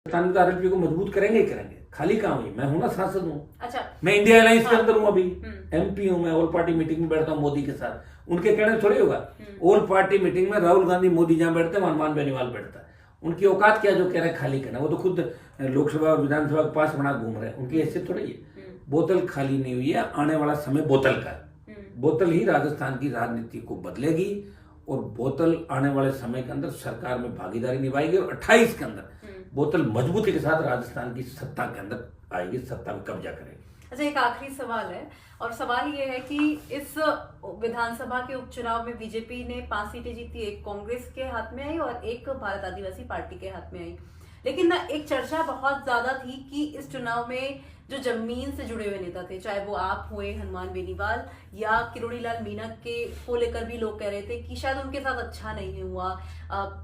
राजस्थान में आरएलपी को मजबूत करेंगे ही करेंगे, खाली कहाँ हुई, मैं हूं ना, सांसद हूँ। अच्छा, मैं इंडिया अलायंस के हाँ। अंदर हूँ, अभी एमपी हूँ, मैं ऑल पार्टी मीटिंग में बैठता हूँ मोदी के साथ, उनके कहने से थोड़ी होगा। ऑल पार्टी मीटिंग में राहुल गांधी मोदी जहां बैठते हैं हनुमान बेनीवाल बैठता है। उनकी औकात क्या जो कह रहे हैं खाली करना, वो तो खुद लोकसभा और विधानसभा के पास बना घूम रहे हैं, उनकी हैसियत थोड़ी है। बोतल खाली नहीं हुई है, आने वाला समय बोतल का है। बोतल ही राजस्थान की राजनीति को बदलेगी और बोतल आने वाले समय के अंदर सरकार में भागीदारी निभाएगी और 28 के अंदर बोतल मजबूती के साथ राजस्थान की सत्ता के अंदर आएगी, सत्ता में कब्जा करेगी। अच्छा, एक आखिरी सवाल है और सवाल ये है कि इस विधानसभा के उपचुनाव में बीजेपी ने 5 सीटें जीती, एक कांग्रेस के हाथ में आई और एक भारत आदिवासी पार्टी के हाथ में आई। लेकिन ना एक चर्चा बहुत ज्यादा थी कि इस चुनाव में जो जमीन से जुड़े हुए नेता थे, चाहे वो आप हुए हनुमान बेनीवाल या किरोड़ीलाल मीणा के को लेकर भी लोग कह रहे थे कि शायद उनके साथ अच्छा नहीं हुआ,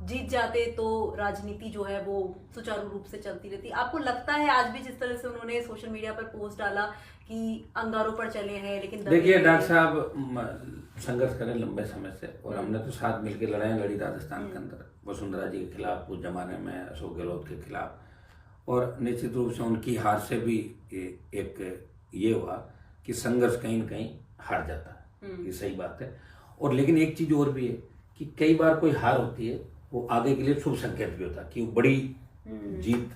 जीत जाते तो राजनीति जो है वो सुचारू रूप से चलती रहती। आपको लगता है आज भी जिस तरह से उन्होंने सोशल मीडिया पर पोस्ट डाला कि अंगारों पर चले हैं, लेकिन देखिए डॉक्टर साहब संघर्ष करें लंबे समय से, और हमने तो साथ मिलकर लड़ाई लड़ी राजस्थान के अंदर, वसुंधरा जी के खिलाफ उस जमाने में, अशोक गहलोत के खिलाफ, और निश्चित रूप से उनकी हार से भी एक ये हुआ कि संघर्ष कहीं न कहीं हार जाता है, ये सही बात है। और लेकिन एक चीज और भी है कि कई बार कोई हार होती है वो आगे के लिए शुभ संकेत भी होता है कि वो बड़ी जीत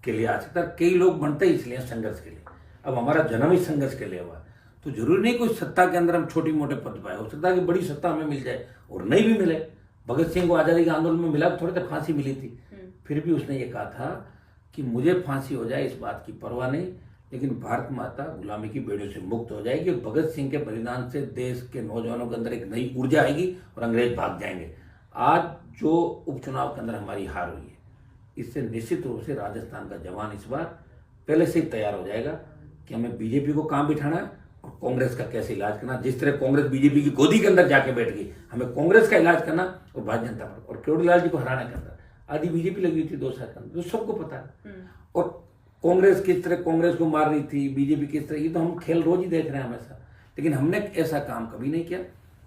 के लिए आ सकता है। कई लोग बनते ही इसलिए संघर्ष के लिए, अब हमारा जन्म ही संघर्ष के लिए हुआ, तो जरूरी नहीं कोई सत्ता के अंदर हम छोटी मोटे पद पाए, हो सकता है कि बड़ी सत्ता हमें मिल जाए और नहीं भी मिले। भगत सिंह को आजादी के आंदोलन में मिला, थोड़ी देर फांसी मिली थी, फिर भी उसने ये कहा था कि मुझे फांसी हो जाए इस बात की परवाह नहीं, लेकिन भारत माता गुलामी की बेड़ियों से मुक्त हो जाएगी। भगत सिंह के बलिदान से देश के नौजवानों के अंदर एक नई ऊर्जा आएगी और अंग्रेज भाग जाएंगे। आज जो उपचुनाव के अंदर हमारी हार हुई है, इससे निश्चित रूप से राजस्थान का जवान इस बार पहले से ही तैयार हो जाएगा कि हमें बीजेपी को काम बिठाना है और कांग्रेस का कैसे इलाज करना। जिस तरह कांग्रेस बीजेपी की गोदी के अंदर जाके बैठ गई, हमें कांग्रेस का इलाज करना और भारतीय जनता पार्टी और किरोड़ीलाल जी को हराने के अंदर आधी बीजेपी लगी हुई थी 2 साल के अंदर, तो सबको पता है। और कांग्रेस किस तरह कांग्रेस को मार रही थी, बीजेपी किस तरह, ये तो हम खेल रोज ही देख रहे हैं हमेशा। लेकिन हमने ऐसा काम कभी नहीं किया।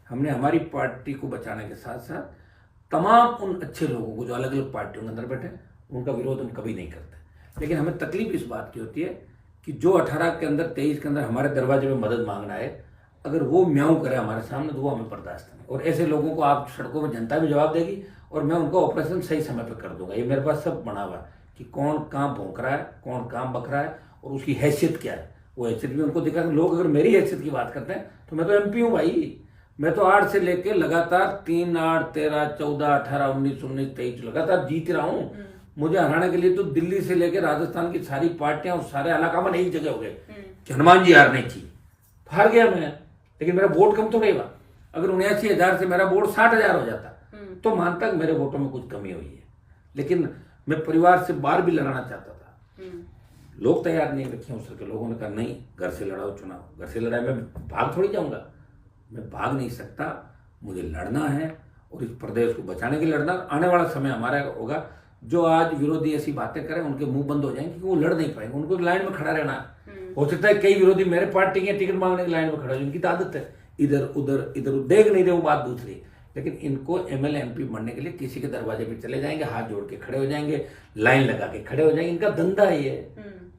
हमने हमारी पार्टी को बचाने के साथ साथ तमाम उन अच्छे लोगों को जो अलग अलग पार्टियों के अंदर बैठे, उनका विरोध हम कभी नहीं करते। लेकिन हमें तकलीफ इस बात की होती है कि जो 18 के अंदर 23 के अंदर हमारे दरवाजे में मदद मांगना है, अगर वो म्याऊं करे हमारे सामने तो वो हमें बर्दाश्त नहीं। और ऐसे लोगों को आप सड़कों में जनता भी जवाब देगी और मैं उनका ऑपरेशन सही समय पर कर दूंगा। ये मेरे पास सब बना हुआ है कि कौन कहाँ भौंक रहा है, कौन कहाँ बक रहा है और उसकी हैसियत क्या है, वो हैसियत भी उनको दिखा। लोग अगर मेरी हैसियत की बात करते हैं तो मैं तो एमपी हूँ भाई। मैं तो 8 से लेकर लगातार 3, 8, 13, 14, 18, 19, 23 लगातार जीत रहा हूँ। मुझे हराने के लिए तो दिल्ली से लेकर राजस्थान की सारी पार्टियां और सारे इलाका में एक जगह हो गए कि हनुमान जी हारनी थी, हार गया मैं। लेकिन मेरा वोट कम तो नहीं हुआ। अगर 79,000 से मेरा वोट 60,000 हो जाता तो मानता कि मेरे वोटों में कुछ कमी हुई है। लेकिन मैं परिवार से बाहर भी लड़ना चाहता था, लोग तैयार नहीं रखे उस के लोगों ने कहा नहीं, घर से लड़ाओ चुनाव। घर से लड़ाई में भाग थोड़ी जाऊंगा, मैं भाग नहीं सकता, मुझे लड़ना है और इस प्रदेश को बचाने के लिए लड़ना। आने वाला समय हमारा होगा। जो आज विरोधी ऐसी बातें करें उनके मुंह बंद हो जाएंगे क्योंकि वो लड़ नहीं पाएंगे, उनको लाइन में खड़ा रहना है। हो सकता है कई विरोधी मेरे पार्टी के टिकट मांगने की लाइन में खड़ा हो, उनकी तो आदत है, इधर उधर देख नहीं रहे, वो बात दूसरी। लेकिन इनको एमएलए एमपी बनने के लिए किसी के दरवाजे पे चले जाएंगे, हाथ जोड़ के खड़े हो जाएंगे, लाइन लगा के खड़े हो जाएंगे, इनका धंधा है ये।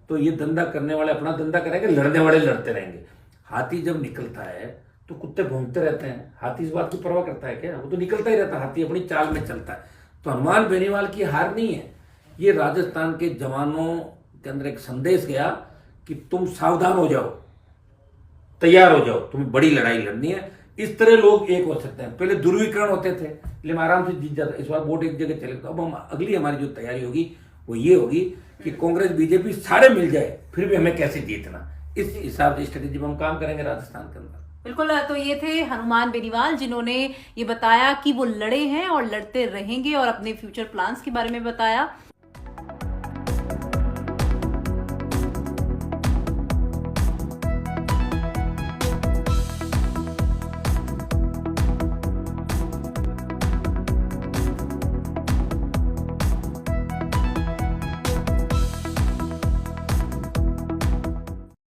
तो ये धंधा करने वाले अपना धंधा करेंगे, लड़ने वाले लड़ते रहेंगे। हाथी जब निकलता है तो कुत्ते भौंकते रहते हैं, हाथी इस बात की परवाह करता है क्या? वो तो निकलता ही रहता है, हाथी अपनी चाल में चलता है। तो हनुमान बेनीवाल की हार नहीं है, ये राजस्थान के जवानों के अंदर एक संदेश गया कि तुम सावधान हो जाओ, तैयार हो जाओ, तुम्हें बड़ी लड़ाई लड़नी है। इस तरह लोग एक हो सकते हैं। पहले ध्रुवीकरण होते थे लेकिन आराम से जीत जाता, इस बार वोट एक जगह चले। तो अब हम अगली हमारी जो तैयारी होगी वो ये होगी कि कांग्रेस बीजेपी सारे मिल जाए फिर भी हमें कैसे जीतना, इस हिसाब से स्ट्रेटेजी में हम काम करेंगे राजस्थान के अंदर। बिल्कुल। तो ये थे हनुमान बेनीवाल जिन्होंने ये बताया कि वो लड़े हैं और लड़ते रहेंगे और अपने फ्यूचर प्लान्स के बारे में बताया।